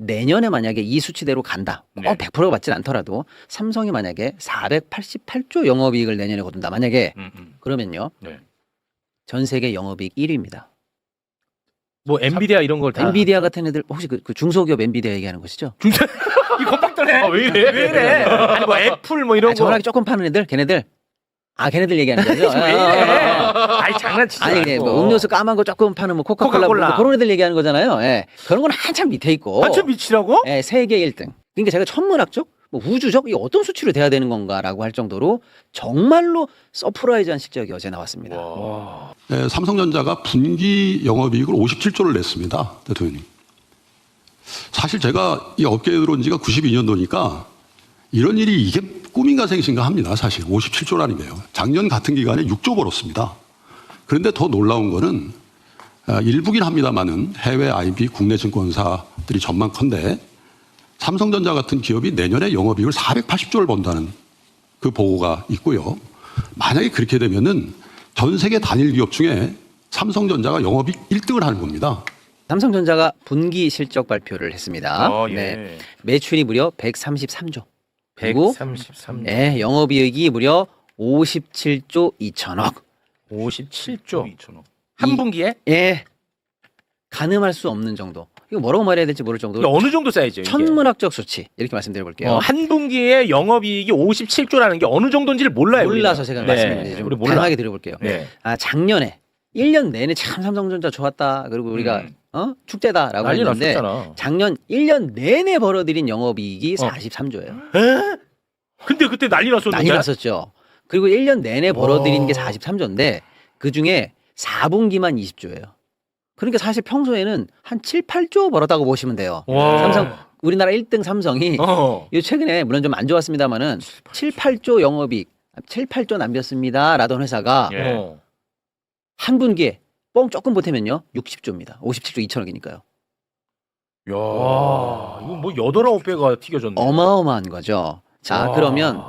내년에 만약에 이 수치대로 간다. 네. 100%가 맞진 않더라도 삼성이 만약에 488조 영업이익을 내년에 거둔다. 만약에 그러면요. 네. 전 세계 영업이익 1위입니다. 뭐 엔비디아 이런 걸 다. 엔비디아 같은 애들 혹시 그 중소기업 엔비디아 얘기하는 것이죠? 이 겁박더네. 왜 이래? 왜 이래? 아니 뭐 애플 뭐 이런 거. 정확하게 조금 파는 애들, 걔네들. 걔네들 얘기하는 거죠? 왜 이래? 아니 장난치지 아니, 말고. 뭐 음료수 까만 거 조금 파는 뭐 코카콜라 뭐 그런 애들 얘기하는 거잖아요. 예. 그런 건 한참 밑에 있고. 한참 미치라고? 예, 세계 1등. 그러니까 제가 천문학적, 뭐 우주적, 이 어떤 수치로 돼야 되는 건가라고 할 정도로 정말로 서프라이즈한 실적이 어제 나왔습니다. 와. 네, 삼성전자가 분기 영업이익을 57조를 냈습니다. 대통령님. 사실 제가 이 업계에 들어온 지가 92년도니까 이런 일이 이게 꿈인가 생신가 합니다. 사실 57조라는 게요. 작년 같은 기간에 6조 벌었습니다. 그런데 더 놀라운 거는 일부긴 합니다만은 해외 IB 국내 증권사들이 전망컨대 삼성전자 같은 기업이 내년에 영업이익을 480조를 번다는 그 보고가 있고요. 만약에 그렇게 되면은 전 세계 단일 기업 중에 삼성전자가 영업이익 1등을 하는 겁니다. 삼성전자가 분기 실적 발표를 했습니다. 예. 네. 매출이 무려 133조. 그리고 133조. 네, 영업이익이 무려 57조 2천억. 57조 2천억. 한 분기에? 예. 가늠할 수 없는 정도. 이거 뭐라고 말해야 될지 모를 정도로 어느 정도 사이즈예요? 이게? 천문학적 수치. 이렇게 말씀드려 볼게요. 한 분기에 영업이익이 57조라는 게 어느 정도인지를 몰라요. 몰라서 우리가. 제가 네. 말씀드리는데 좀 우리 몰라. 다양하게 드려볼게요. 네. 작년에 1년 내내 참 삼성전자 좋았다. 그리고 우리가 축제다라고 난리 했는데 났었잖아. 작년 1년 내내 벌어들인 영업이익이 43조예요. 근데 그때 난리 났었는데. 난리 났었죠. 그리고 1년 내내 벌어들인 게 43조인데 그중에 4분기만 20조예요. 그러니까 사실 평소에는 한 7, 8조 벌었다고 보시면 돼요. 와. 삼성 우리나라 1등 삼성이 요 최근에 물론 좀 안 좋았습니다만은 7, 8조 영업이익 7, 8조 남겼습니다. 라던 회사가 예. 한 분기에 뻥 조금 보태면요 60조입니다. 57조 2천억이니까요. 야, 이거 뭐 8, 9배가 튀겨졌네. 어마어마한 거죠. 자, 그러면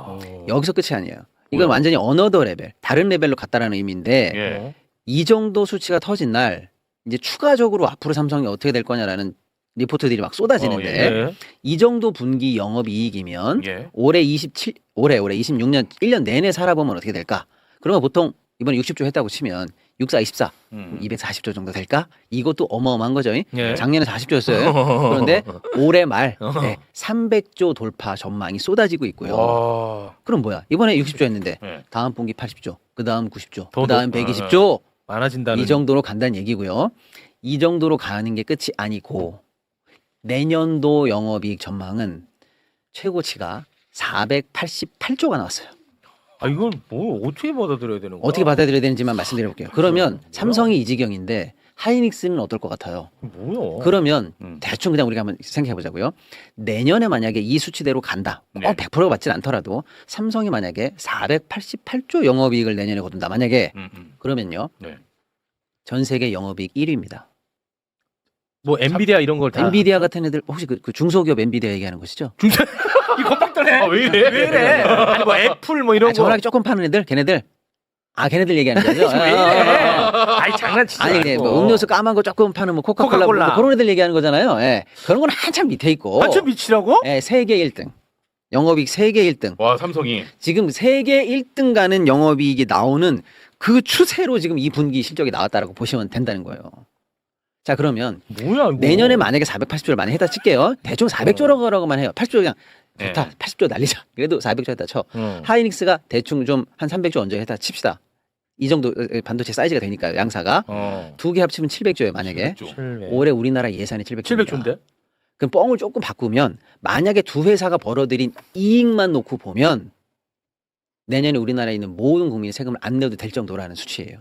여기서 끝이 아니에요. 이건 완전히 어너더 레벨, 다른 레벨로 갔다라는 의미인데 예. 이 정도 수치가 터진 날 이제 추가적으로 앞으로 삼성이 어떻게 될 거냐라는 리포트들이 막 쏟아지는데 예. 이 정도 분기 영업이익이면 예. 올해 26년 1년 내내 살아보면 어떻게 될까? 그러면 보통 이번에 60조 했다고 치면 64, 24, 240조 정도 될까? 이것도 어마어마한 거죠. 예. 작년에 40조였어요. 그런데 올해 말 300조 돌파 전망이 쏟아지고 있고요. 와. 그럼 뭐야? 이번에 60조 했는데 예. 다음 분기 80조, 그 다음 90조, 더 그 다음 높- 120조 많아진다는. 이 정도로 간다는 얘기고요. 이 정도로 가는 게 끝이 아니고 내년도 영업이익 전망은 최고치가 488조가 나왔어요. 이건 뭐 어떻게 받아들여야 되는 거야? 어떻게 받아들여야 되는지만 말씀드려 볼게요. 그러면 삼성이 이 지경인데 하이닉스는 어떨 것 같아요? 뭐야? 그러면 대충 그냥 우리가 한번 생각해 보자고요. 내년에 만약에 이 수치대로 간다. 네. 100%가 맞진 않더라도 삼성이 만약에 488조 영업이익을 내년에 거둔다. 만약에 그러면요. 네. 전 세계 영업이익 1위입니다. 뭐 엔비디아 이런 걸 다. 엔비디아 같은 애들 혹시 그 중소기업 엔비디아 얘기하는 것이죠? 이 겁박더네. 왜 이래? 왜 이래? 아니 뭐 애플 뭐 이런 거. 정확하게 조금 파는 애들, 걔네들. 걔네들 얘기하는 거죠? 왜 이래? 아니 장난치지 아니, 말고. 뭐 음료수 까만 거 조금 파는 뭐 코카콜라 뭐 그런 애들 얘기하는 거잖아요. 예. 그런 건 한참 밑에 있고. 한참 미치라고? 예, 세계 1등. 영업이익 세계 1등. 와 삼성이. 지금 세계 1등 가는 영업이익이 나오는 그 추세로 지금 이 분기 실적이 나왔다라고 보시면 된다는 거예요. 자, 그러면 뭐야 이거? 내년에 만약에 480조를 만약 했다 칠게요. 대충 400조라고만 해요. 80조 그냥 좋다. 80조 날리자. 그래도 400조 했다 쳐. 하이닉스가 대충 좀 한 300조 얹어 했다 칩시다. 이 정도 반도체 사이즈가 되니까요. 양사가. 두 개 합치면 700조예요. 만약에. 700. 올해 우리나라 예산이 700조입니다. 700조인데? 그럼 뻥을 조금 바꾸면 만약에 두 회사가 벌어들인 이익만 놓고 보면 내년에 우리나라에 있는 모든 국민이 세금을 안 내도 될 정도라는 수치예요.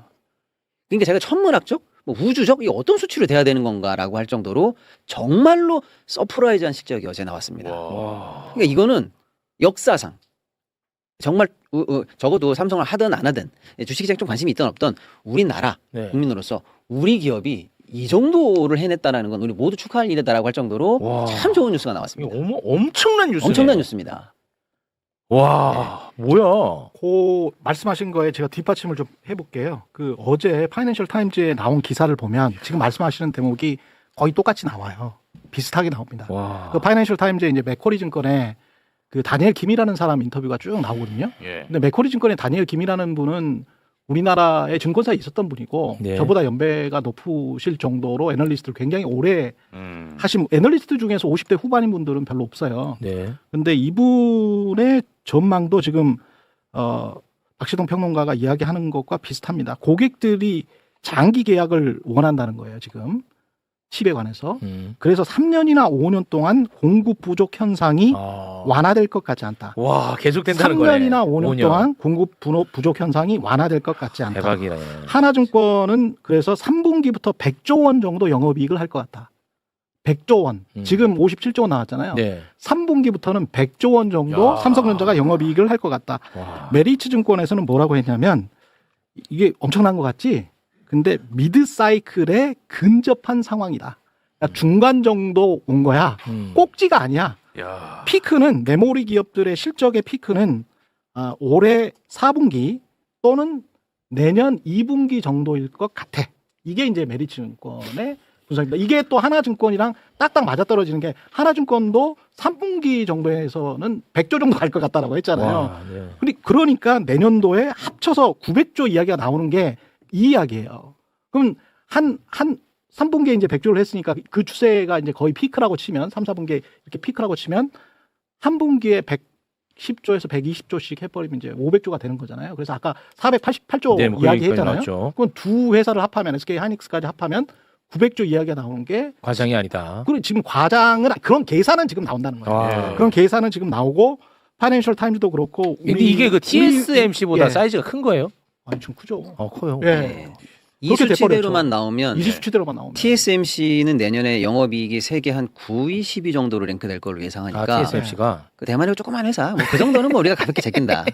그러니까 제가 천문학적, 뭐 우주적, 이 어떤 수치로 돼야 되는 건가라고 할 정도로 정말로 서프라이즈한 실적이 어제 나왔습니다. 그러니까 이거는 역사상 정말 적어도 삼성을 하든 안 하든 주식시장 좀 관심이 있든 없든 우리나라 네. 국민으로서 우리 기업이 이 정도를 해냈다라는 건 우리 모두 축하할 일이다라고 할 정도로 와. 참 좋은 뉴스가 이거 나왔습니다. 엄청난 뉴스네. 엄청난 뉴스입니다. 와, 뭐야? 그 말씀하신 거에 제가 뒷받침을 좀 해볼게요. 그 어제 파이낸셜 타임즈에 나온 기사를 보면 지금 말씀하시는 대목이 거의 똑같이 나와요. 비슷하게 나옵니다. 와. 그 파이낸셜 타임즈에 이제 맥쿼리 증권에 그 다니엘 김이라는 사람 인터뷰가 쭉 나오거든요. 예. 근데 맥쿼리 증권의 다니엘 김이라는 분은 우리나라의 증권사에 있었던 분이고 네. 저보다 연배가 높으실 정도로 애널리스트를 굉장히 오래 음. 하신 애널리스트 중에서 50대 후반인 분들은 별로 없어요. 네. 근데 이분의 전망도 지금 박시동 평론가가 이야기하는 것과 비슷합니다. 고객들이 장기 계약을 원한다는 거예요, 지금. 칩에 관해서. 그래서 3년이나 5년 동안 공급 부족 현상이 완화될 것 같지 않다. 와, 계속된다는 거네. 3년이나 5년 동안 공급 부족 현상이 완화될 것 같지 않다. 대박이네. 하나증권은 그래서 3분기부터 100조 원 정도 영업이익을 할 것 같다. 100조 원. 지금 57조 원 나왔잖아요. 네. 3분기부터는 100조 원 정도 야. 삼성전자가 영업이익을 할 것 같다. 와. 메리츠 증권에서는 뭐라고 했냐면 이게 엄청난 것 같지? 근데 미드 사이클에 근접한 상황이다. 그러니까 중간 정도 온 거야. 꼭지가 아니야. 야. 피크는 메모리 기업들의 실적의 피크는 올해 4분기 또는 내년 2분기 정도일 것 같아. 이게 이제 메리츠 증권의 분석입니다. 이게 또 하나증권이랑 딱딱 맞아떨어지는 게 하나증권도 3분기 정도에서는 100조 정도 갈 것 같다라고 했잖아요. 와, 네. 근데 그러니까 내년도에 합쳐서 900조 이야기가 나오는 게 이 이야기예요. 그럼 한 3분기에 이제 100조를 했으니까 그 추세가 이제 거의 피크라고 치면 3, 4분기에 이렇게 피크라고 치면 한 분기에 110조에서 120조씩 해버리면 이제 500조가 되는 거잖아요. 그래서 아까 488조 네, 뭐 이야기했잖아요. 나왔죠. 그건 두 회사를 합하면 SK 하이닉스까지 합하면 900조 이야기가 나오는 게 과장이 아니다. 그리고 지금 과장은 그런 계산은 지금 나온다는 거예요. 아. 그런 계산은 지금 나오고 파이낸셜 타임즈도 그렇고 근데 이게 그 TSMC보다 예. 사이즈가 큰 거예요? 아니 좀 크죠. 커요. 예. 네. 이 그렇게 수치대로만 돼버렸죠. 나오면 이 수치대로만 나오면 TSMC는 내년에 영업이익이 세계 한 9위, 10위 정도로 랭크될 걸로 예상하니까 TSMC가. 그 대만이고 조그만 회사 뭐 그 정도는 뭐 우리가 가볍게 제낀다.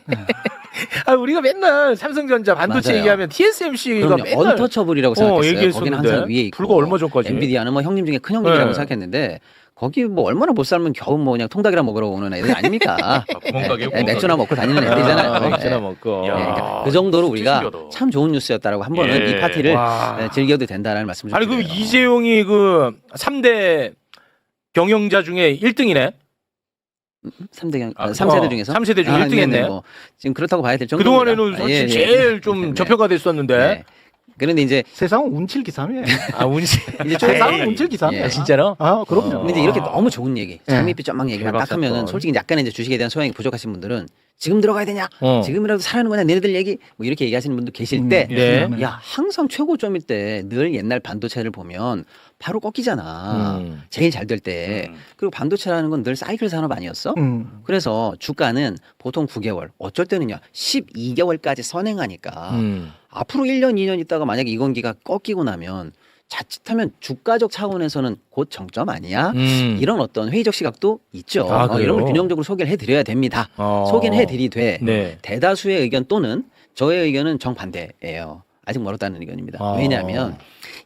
우리가 맨날 삼성전자 반도체 맞아요. 얘기하면 TSMC가 그럼요. 맨날 언터처블이라고 생각했어요. 거기는 얘기했었는데. 항상 위에 있고. 불과 얼마 전까지. 엔비디아는 뭐 형님 중에 큰 형님이라고 네. 생각했는데 거기 뭐 얼마나 못 살면 겨우 뭐 그냥 통닭이랑 먹으러 오는 애들 아닙니까? 구멍가게 맥주나 먹고 다니는 애들이잖아요. 맥주나 네. 먹고. 야. 그러니까 그 정도로 우리가 신기하다. 참 좋은 뉴스였다라고 한 번은 예. 이 파티를 와. 즐겨도 된다라는 말씀을 좀 아니 그럼 드려요. 이재용이 그 3대 경영자 중에 1등이네. 3세대 중에서 3세대 중에 1등 했네. 뭐 지금 그렇다고 봐야 될 정도. 그동안에는 사실 제일 좀 네. 저평가 됐었는데. 네. 그런데 이제 세상은 운칠기삼이에요. 운치. 이제 세상은 운칠기삼이에요. 예. 진짜로? 그럼요. 근데 이제 이렇게 너무 좋은 얘기, 네. 장밋빛 쩌망 얘기만 대박 딱 하면은 사건. 솔직히 약간의 이제 주식에 대한 소양이 부족하신 분들은 지금 들어가야 되냐? 지금이라도 사라는 거냐? 얘네들 얘기 뭐 이렇게 얘기하시는 분도 계실 때, 네. 야 항상 최고점일 때 늘 옛날 반도체를 보면 바로 꺾이잖아. 제일 잘 될 때. 그리고 반도체라는 건 늘 사이클 산업 아니었어? 그래서 주가는 보통 9개월, 어쩔 때는요 12개월까지 선행하니까 앞으로 1년, 2년 있다가 만약에 이건기가 꺾이고 나면 자칫하면 주가적 차원에서는 곧 정점 아니야? 이런 어떤 회의적 시각도 있죠. 아, 그래요? 이런 걸 균형적으로 소개를 해드려야 됩니다. 소개는 해드리되 네. 대다수의 의견 또는 저의 의견은 정반대예요. 아직 멀었다는 의견입니다. 왜냐하면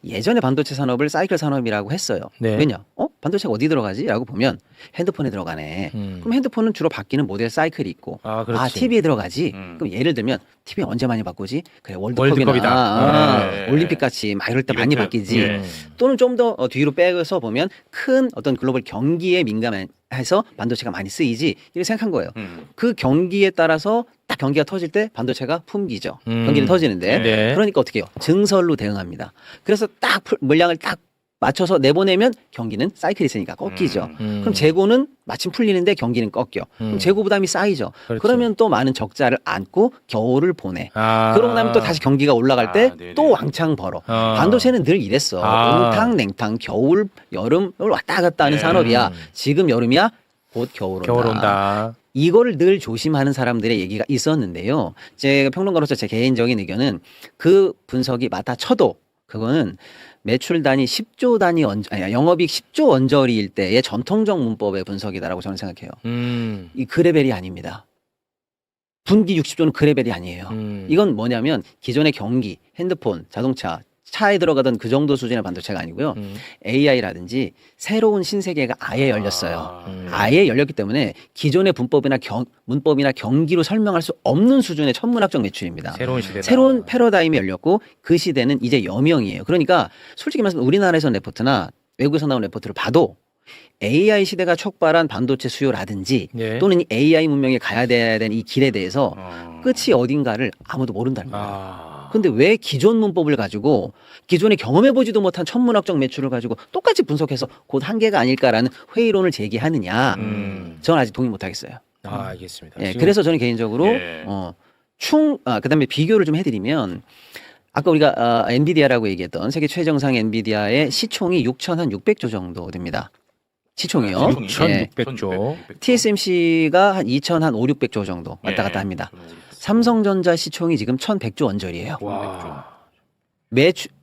예전에 반도체 산업을 사이클 산업이라고 했어요. 네. 왜냐? 반도체가 어디 들어가지? 라고 보면 핸드폰에 들어가네. 그럼 핸드폰은 주로 바뀌는 모델 사이클이 있고 그렇지. TV에 들어가지? 그럼 예를 들면 TV 언제 많이 바꾸지? 그래 월드컵이나 월드컵이다. 네. 올림픽같이 막 이럴 때 많이 이벤트. 바뀌지. 예. 또는 좀 더 뒤로 빼서 보면 큰 어떤 글로벌 경기에 민감해서 반도체가 많이 쓰이지 이렇게 생각한 거예요. 그 경기에 따라서 딱 경기가 터질 때 반도체가 품기죠. 경기는 터지는데 네. 그러니까 어떻게 해요? 증설로 대응합니다. 그래서 딱 물량을 딱 맞춰서 내보내면 경기는 사이클이 있으니까 꺾이죠. 그럼 재고는 마침 풀리는데 경기는 꺾여. 그럼 재고 부담이 쌓이죠. 그렇죠. 그러면 또 많은 적자를 안고 겨울을 보내. 그러고 나면 또 다시 경기가 올라갈 때 네네. 또 왕창 벌어. 반도체는 늘 이랬어. 온탕 냉탕 겨울 여름을 왔다 갔다 하는 산업이야. 지금 여름이야 곧 겨울 온다. 겨울 온다. 이거를 늘 조심하는 사람들의 얘기가 있었는데요. 제가 평론가로서 제 개인적인 의견은 그 분석이 맞다 쳐도 그거는 매출 단위 10조 단위 영업이익 10조 언저리일 때의 전통적 문법의 분석이다라고 저는 생각해요. 이 그레벨이 아닙니다. 분기 60조는 그레벨이 아니에요. 이건 뭐냐면 기존의 경기, 핸드폰, 자동차, 차에 들어가던 그 정도 수준의 반도체가 아니고요. AI라든지 새로운 신세계가 아예 열렸어요. 아예 열렸기 때문에 기존의 문법이나 경기로 설명할 수 없는 수준의 천문학적 매출입니다. 새로운 시대다. 새로운 패러다임이 열렸고 그 시대는 이제 여명이에요. 그러니까 솔직히 말해서 우리나라에서 레포트나 외국에서 나온 레포트를 봐도 AI 시대가 촉발한 반도체 수요라든지 네. 또는 이 AI 문명에 가야 되는 이 길에 대해서 끝이 어딘가를 아무도 모른다는 거예요. 아. 근데 왜 기존 문법을 가지고 기존에 경험해보지도 못한 천문학적 매출을 가지고 똑같이 분석해서 곧 한계가 아닐까라는 회의론을 제기하느냐. 저는 아직 동의 못하겠어요. 아, 알겠습니다. 예, 지금- 그래서 저는 개인적으로 예. 그다음에 비교를 좀 해드리면 아까 우리가 엔비디아라고 얘기했던 세계 최정상 엔비디아의 시총이 6,600조 정도 됩니다. 시총이요. 6,600조. TSMC가 한 2,500, 600조 정도 왔다 갔다 예. 합니다. 삼성전자 시총이 지금 1,100조 원저리예요. 와.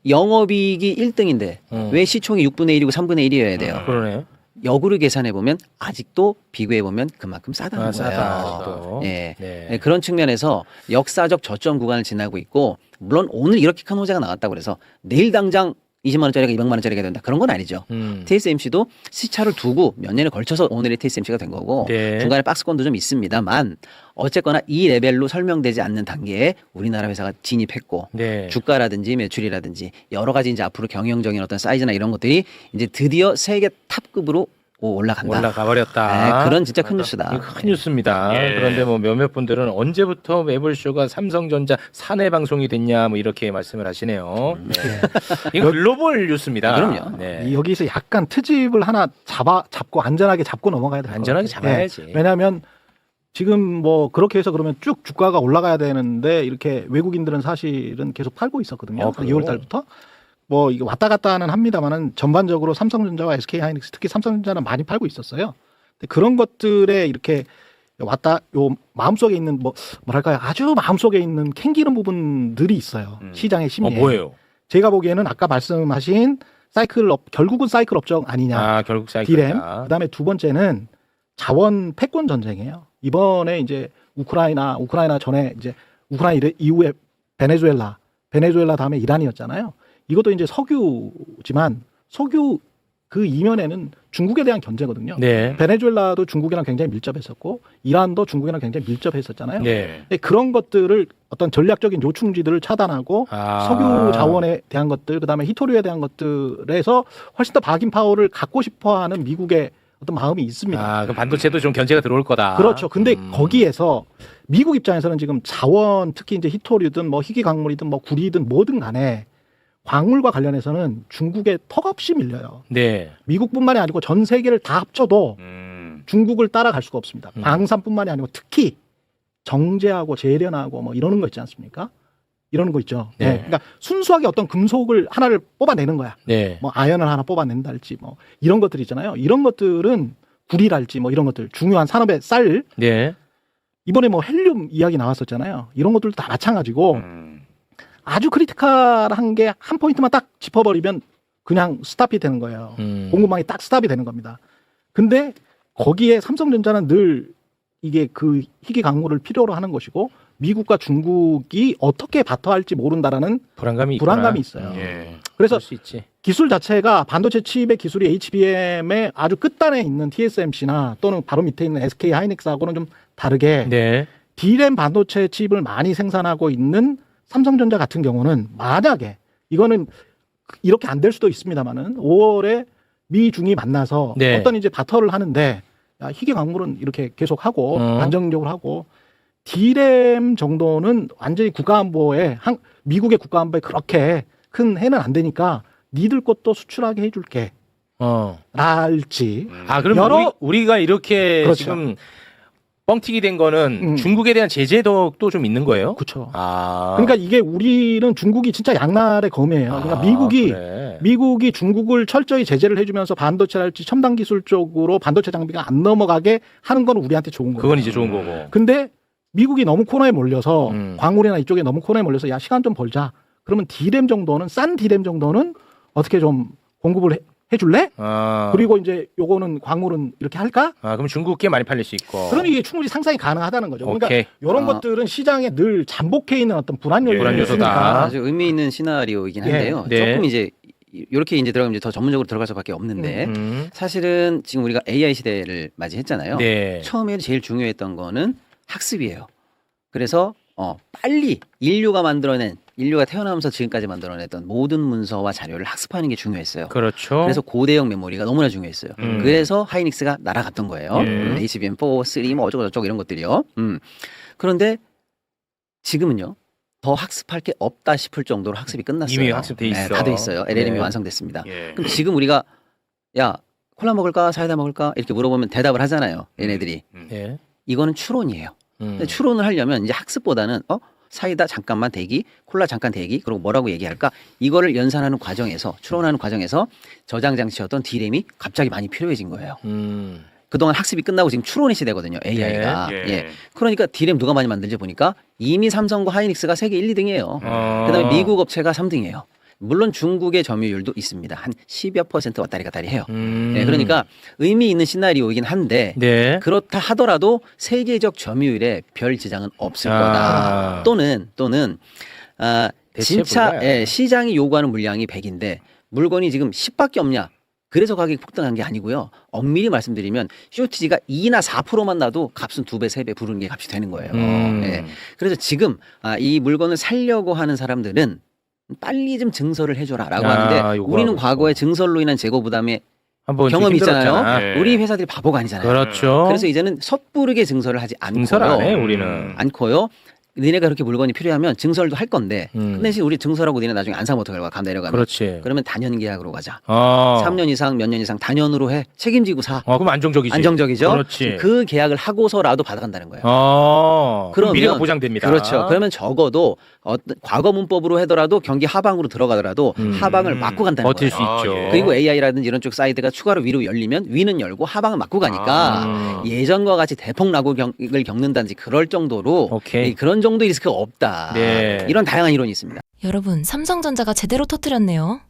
영업이익이 1등인데 왜 시총이 6분의 1이고 3분의 1이어야 돼요? 그러네. 역으로 계산해 보면 아직도 비교해 보면 그만큼 싸다는 거예요. 싸다. 예. 네. 네, 그런 측면에서 역사적 저점 구간을 지나고 있고 물론 오늘 이렇게 큰 호재가 나왔다고 그래서 내일 당장 20만 원짜리가 200만 원짜리가 된다. 그런 건 아니죠. TSMC도 시차를 두고 몇 년에 걸쳐서 오늘의 TSMC가 된 거고 네. 중간에 박스권도 좀 있습니다만 어쨌거나 이 레벨로 설명되지 않는 단계에 우리나라 회사가 진입했고 네. 주가라든지 매출이라든지 여러 가지 이제 앞으로 경영적인 어떤 사이즈나 이런 것들이 이제 드디어 세계 탑급으로 올라간다. 올라가 버렸다. 네, 그런 진짜 큰 뉴스다. 이거 큰 뉴스입니다. 예. 그런데 뭐 몇몇 분들은 언제부터 매블쇼가 삼성전자 사내 방송이 됐냐 뭐 이렇게 말씀을 하시네요. 네. 이거 글로벌 뉴스입니다. 그럼요. 네. 여기서 약간 트집을 하나 잡고 안전하게 잡고 넘어가야 돼요. 안전하게 잡아야지. 왜냐하면 지금 뭐 그렇게 해서 그러면 쭉 주가가 올라가야 되는데 이렇게 외국인들은 사실은 계속 팔고 있었거든요. 그래요? 2월 달부터. 뭐 이게 왔다 갔다는 합니다만은 전반적으로 삼성전자와 SK하이닉스 특히 삼성전자는 많이 팔고 있었어요. 근데 그런 것들에 이렇게 요 마음속에 있는 뭐랄까요 아주 마음속에 있는 캥기는 부분들이 있어요. 시장의 심리에. 뭐예요? 제가 보기에는 아까 말씀하신 결국은 사이클 업종 아니냐. 아, 결국 사이클. 디램. 그다음에 두 번째는 자원 패권 전쟁이에요. 이번에 이제 우크라이나 전에 이제 우크라이나 이후에 베네수엘라 다음에 이란이었잖아요. 이것도 이제 석유지만 석유 그 이면에는 중국에 대한 견제거든요. 네. 베네수엘라도 중국이랑 굉장히 밀접했었고 이란도 중국이랑 굉장히 밀접했었잖아요. 네. 근데 그런 것들을 어떤 전략적인 요충지들을 차단하고 석유 자원에 대한 것들 그다음에 히토류에 대한 것들에서 훨씬 더 바긴 파워를 갖고 싶어하는 미국의 어떤 마음이 있습니다. 아, 그럼 반도체도 좀 견제가 들어올 거다. 그렇죠. 근데 거기에서 미국 입장에서는 지금 자원 특히 이제 히토류든 뭐 희귀 광물이든 뭐 구리든 뭐든 간에 광물과 관련해서는 중국에 턱없이 밀려요. 네. 미국뿐만이 아니고 전 세계를 다 합쳐도 중국을 따라갈 수가 없습니다. 방산뿐만이 아니고 특히 정제하고 재련하고 뭐 이러는 거 있지 않습니까? 이러는 거 있죠. 네. 네. 그러니까 순수하게 어떤 금속을 하나를 뽑아내는 거야. 네. 뭐 아연을 하나 뽑아낸달지 뭐 이런 것들 있잖아요. 이런 것들은 구리랄지 뭐 이런 것들 중요한 산업의 쌀 네. 이번에 뭐 헬륨 이야기 나왔었잖아요. 이런 것들도 다 마찬가지고 아주 크리티컬한 게 한 포인트만 딱 짚어버리면 그냥 스탑이 되는 거예요. 공급망이 딱 스탑이 되는 겁니다. 근데 거기에 삼성전자는 늘 이게 그 희귀 광물을 필요로 하는 것이고 미국과 중국이 어떻게 바터할지 모른다라는 불안감이 있어요. 예. 그래서 그럴 수 있지. 기술 자체가 반도체 칩의 기술이 HBM의 아주 끝단에 있는 TSMC나 또는 바로 밑에 있는 SK 하이닉스하고는 좀 다르게 네. D램 반도체 칩을 많이 생산하고 있는 삼성전자 같은 경우는 만약에 이거는 이렇게 안 될 수도 있습니다만은 5월에 미중이 만나서 네. 어떤 이제 바터를 하는데 야, 희귀 광물은 이렇게 계속 하고 안정적으로 하고 D램 정도는 완전히 국가안보에 미국의 국가안보에 그렇게 큰 해는 안 되니까 니들 것도 수출하게 해줄게. 랄지. 아, 그럼 여러- 우리가 이렇게 그렇죠. 지금 뻥튀기 된 거는 중국에 대한 제재도 또 좀 있는 거예요? 그렇죠. 아. 그러니까 이게 우리는 중국이 진짜 양날의 검이에요. 그러니까 그래. 미국이 중국을 철저히 제재를 해주면서 반도체랄지 첨단 기술 쪽으로 반도체 장비가 안 넘어가게 하는 건 우리한테 좋은 거예요. 그건 이제 좋은 거고. 근데 미국이 너무 코너에 몰려서 광물이나 이쪽에 너무 코너에 몰려서 야 시간 좀 벌자. 그러면 D램 정도는 싼 D램 정도는 어떻게 좀 공급을 해줄래? 그리고 이제 요거는 광물은 이렇게 할까? 그럼 중국계 많이 팔릴 수 있고. 그럼 이게 충분히 상상이 가능하다는 거죠. 오케이. 그러니까 이런 것들은 시장에 늘 잠복해 있는 어떤 불안 요소가 불안 요소다. 있으니까. 아주 의미 있는 시나리오이긴 한데요. 네. 조금 이제 이렇게 이제 들어가면 이제 더 전문적으로 들어갈 수밖에 없는데 사실은 지금 우리가 AI 시대를 맞이했잖아요. 네. 처음에 제일 중요했던 거는 학습이에요. 그래서 빨리 인류가 태어나면서 지금까지 만들어냈던 모든 문서와 자료를 학습하는 게 중요했어요. 그렇죠. 그래서 고대형 메모리가 너무나 중요했어요. 그래서 하이닉스가 날아갔던 거예요. HBM4, 3, 뭐 어쩌고저쩌고 이런 것들이요. 그런데 지금은요. 더 학습할 게 없다 싶을 정도로 학습이 끝났어요. 이미 학습돼 있어. 네, 다 돼 있어요. LLM이 네. 완성됐습니다. 예. 그럼 지금 우리가 야 콜라 먹을까 사이다 먹을까 이렇게 물어보면 대답을 하잖아요. 얘네들이. 예. 이거는 추론이에요. 근데 추론을 하려면 이제 학습보다는 사이다 잠깐만 대기, 콜라 잠깐 대기, 그리고 뭐라고 얘기할까? 이거를 연산하는 과정에서 추론하는 과정에서 저장 장치였던 D램이 갑자기 많이 필요해진 거예요. 그동안 학습이 끝나고 지금 추론의 시대거든요. AI가. 예. 예. 그러니까 D램 누가 많이 만들지 보니까 이미 삼성과 하이닉스가 세계 1, 2등이에요. 그다음에 미국 업체가 3등이에요. 물론 중국의 점유율도 있습니다. 한 10여 % 왔다리 갔다리 해요. 네, 그러니까 의미 있는 시나리오이긴 한데 네. 그렇다 하더라도 세계적 점유율에 별 지장은 없을 거다. 또는 대체 진짜 불가야. 시장이 요구하는 물량이 100인데 물건이 지금 10밖에 없냐? 그래서 가격이 폭등한 게 아니고요. 엄밀히 말씀드리면 쇼티지가 2나 4%만 나도 값은 2배, 3배 부르는 게 값이 되는 거예요. 예. 그래서 지금 이 물건을 살려고 하는 사람들은 빨리 좀 증설을 해줘라라고 하는데 요구하고 우리는 있어. 과거에 증설로 인한 재고 부담에 한번 경험이 있잖아요. 힘들었잖아. 우리 회사들이 바보가 아니잖아요. 그렇죠. 그래서 이제는 섣부르게 증설을 하지 증설 안 해, 않고요. 우리는. 않고요. 니네가 그렇게 물건이 필요하면 증설도 할 건데 그 대신 우리 증설하고 니네 나중에 안 사면 어떡할 거야. 감 내려가면. 그렇지. 그러면 단연 계약으로 가자. 어. 3년 이상 몇 년 이상 단연으로 해. 책임지고 사. 그럼 안정적이지. 안정적이죠. 그렇지. 그 계약을 하고서라도 받아간다는 거예요. 그럼 그러면 미래가 보장됩니다. 그렇죠. 그러면 적어도 과거 문법으로 하더라도 경기 하방으로 들어가더라도 하방을 막고 간다는 버틸 거예요. 수 있죠. 예. 그리고 AI라든지 이런 쪽 사이드가 추가로 위로 열리면 위는 열고 하방은 막고 가니까 예전과 같이 대폭 낙오를 겪는다든지 그럴 정도로 오케이. 그런 정도 리스크가 없다. 네. 이런 다양한 이론이 있습니다. 여러분, 삼성전자가 제대로 터뜨렸네요.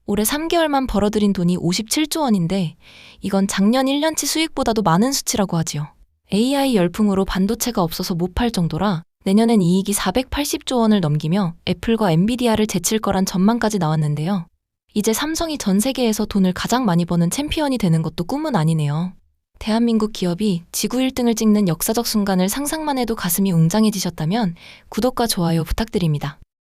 올해 3개월만 벌어들인 돈이 57조 원인데 이건 작년 1년치 수익보다도 많은 수치라고 하지요. AI 열풍으로 반도체가 없어서 못 팔 정도라 내년엔 이익이 480조 원을 넘기며 애플과 엔비디아를 제칠 거란 전망까지 나왔는데요. 이제 삼성이 전 세계에서 돈을 가장 많이 버는 챔피언이 되는 것도 꿈은 아니네요. 대한민국 기업이 지구 1등을 찍는 역사적 순간을 상상만 해도 가슴이 웅장해지셨다면 구독과 좋아요 부탁드립니다.